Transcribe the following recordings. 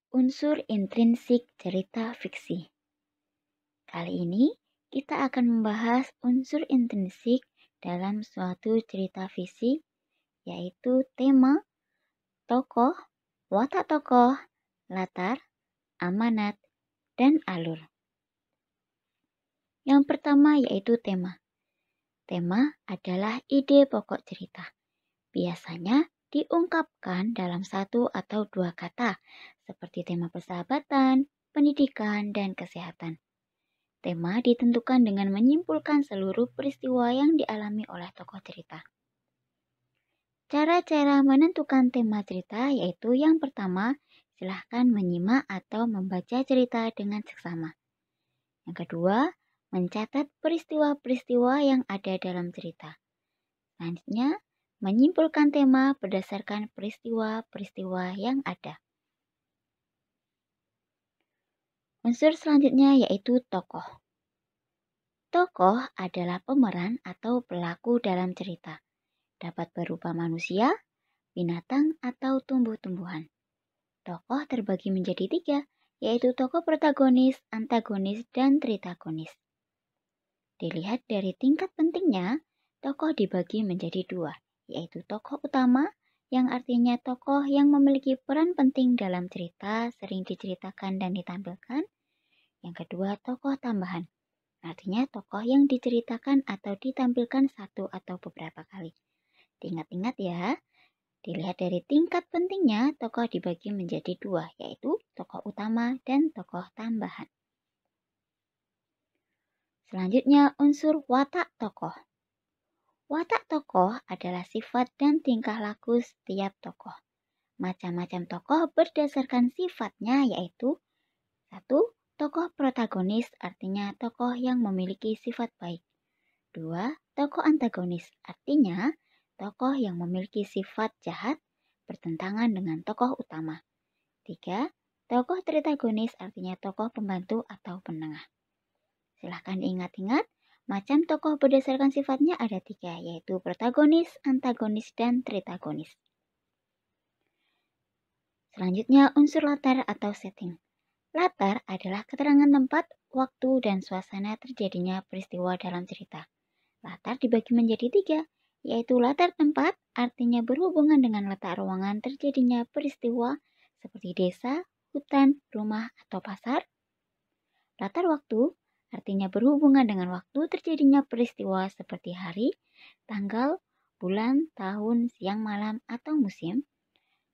Unsur intrinsik cerita fiksi. Kali ini kita akan membahas unsur intrinsik dalam suatu cerita fiksi, yaitu tema, tokoh, watak tokoh, latar, amanat, dan alur. Yang pertama yaitu tema. Tema adalah ide pokok cerita. Biasanya diungkapkan dalam satu atau dua kata, seperti tema persahabatan, pendidikan, dan kesehatan. Tema ditentukan dengan menyimpulkan seluruh peristiwa yang dialami oleh tokoh cerita. Cara-cara menentukan tema cerita yaitu yang pertama, silahkan menyimak atau membaca cerita dengan seksama. Yang kedua, mencatat peristiwa-peristiwa yang ada dalam cerita. Selanjutnya, menyimpulkan tema berdasarkan peristiwa-peristiwa yang ada. Unsur selanjutnya yaitu tokoh. Tokoh adalah pemeran atau pelaku dalam cerita. Dapat berupa manusia, binatang, atau tumbuh-tumbuhan. Tokoh terbagi menjadi tiga, yaitu tokoh protagonis, antagonis, dan tritagonis. Dilihat dari tingkat pentingnya, tokoh dibagi menjadi dua, yaitu tokoh utama, yang artinya tokoh yang memiliki peran penting dalam cerita, sering diceritakan dan ditampilkan. Yang kedua, tokoh tambahan, artinya tokoh yang diceritakan atau ditampilkan satu atau beberapa kali. Diingat-ingat ya, dilihat dari tingkat pentingnya, tokoh dibagi menjadi dua, yaitu tokoh utama dan tokoh tambahan. Selanjutnya, unsur watak tokoh. Watak tokoh adalah sifat dan tingkah laku setiap tokoh. Macam-macam tokoh berdasarkan sifatnya yaitu 1. Tokoh protagonis artinya tokoh yang memiliki sifat baik. 2. Tokoh antagonis artinya tokoh yang memiliki sifat jahat bertentangan dengan tokoh utama. 3. Tokoh tritagonis artinya tokoh pembantu atau penengah. Silahkan diingat-ingat, macam tokoh berdasarkan sifatnya ada 3, yaitu protagonis, antagonis, dan tritagonis. Selanjutnya, unsur latar atau setting. Latar adalah keterangan tempat, waktu, dan suasana terjadinya peristiwa dalam cerita. Latar dibagi menjadi 3, yaitu latar tempat, artinya berhubungan dengan letak ruangan terjadinya peristiwa seperti desa, hutan, rumah, atau pasar. Latar waktu, artinya berhubungan dengan waktu terjadinya peristiwa seperti hari, tanggal, bulan, tahun, siang, malam, atau musim.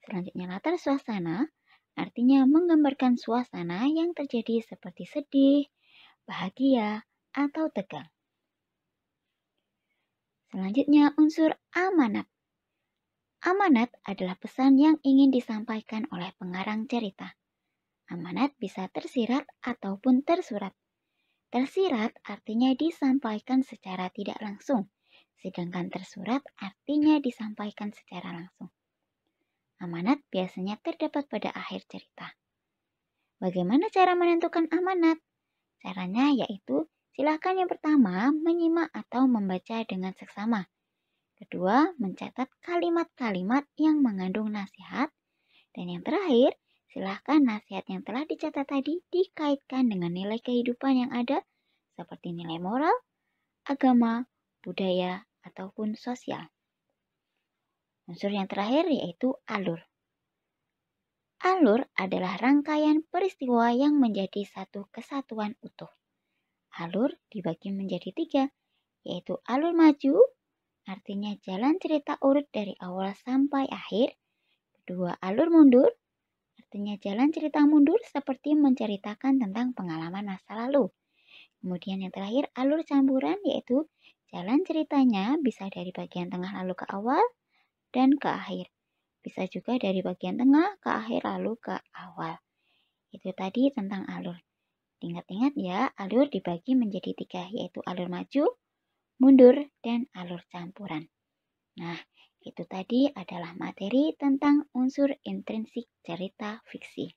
Selanjutnya latar suasana, artinya menggambarkan suasana yang terjadi seperti sedih, bahagia, atau tegang. Selanjutnya unsur amanat. Amanat adalah pesan yang ingin disampaikan oleh pengarang cerita. Amanat bisa tersirat ataupun tersurat. Tersirat artinya disampaikan secara tidak langsung, sedangkan tersurat artinya disampaikan secara langsung. Amanat biasanya terdapat pada akhir cerita. Bagaimana cara menentukan amanat? Caranya yaitu, silakan yang pertama menyimak atau membaca dengan seksama. Kedua, mencatat kalimat-kalimat yang mengandung nasihat. Dan yang terakhir, silahkan nasihat yang telah dicatat tadi dikaitkan dengan nilai kehidupan yang ada, seperti nilai moral, agama, budaya, ataupun sosial. Unsur yang terakhir yaitu alur. Alur adalah rangkaian peristiwa yang menjadi satu kesatuan utuh. Alur dibagi menjadi 3, yaitu alur maju, artinya jalan cerita urut dari awal sampai akhir. Kedua, alur mundur, artinya jalan cerita mundur seperti menceritakan tentang pengalaman masa lalu. Kemudian yang terakhir, alur campuran, yaitu jalan ceritanya bisa dari bagian tengah lalu ke awal dan ke akhir. Bisa juga dari bagian tengah ke akhir lalu ke awal. Itu tadi tentang alur. Ingat-ingat ya, alur dibagi menjadi 3, yaitu alur maju, mundur, dan alur campuran. Nah, itu tadi adalah materi tentang unsur intrinsik cerita fiksi.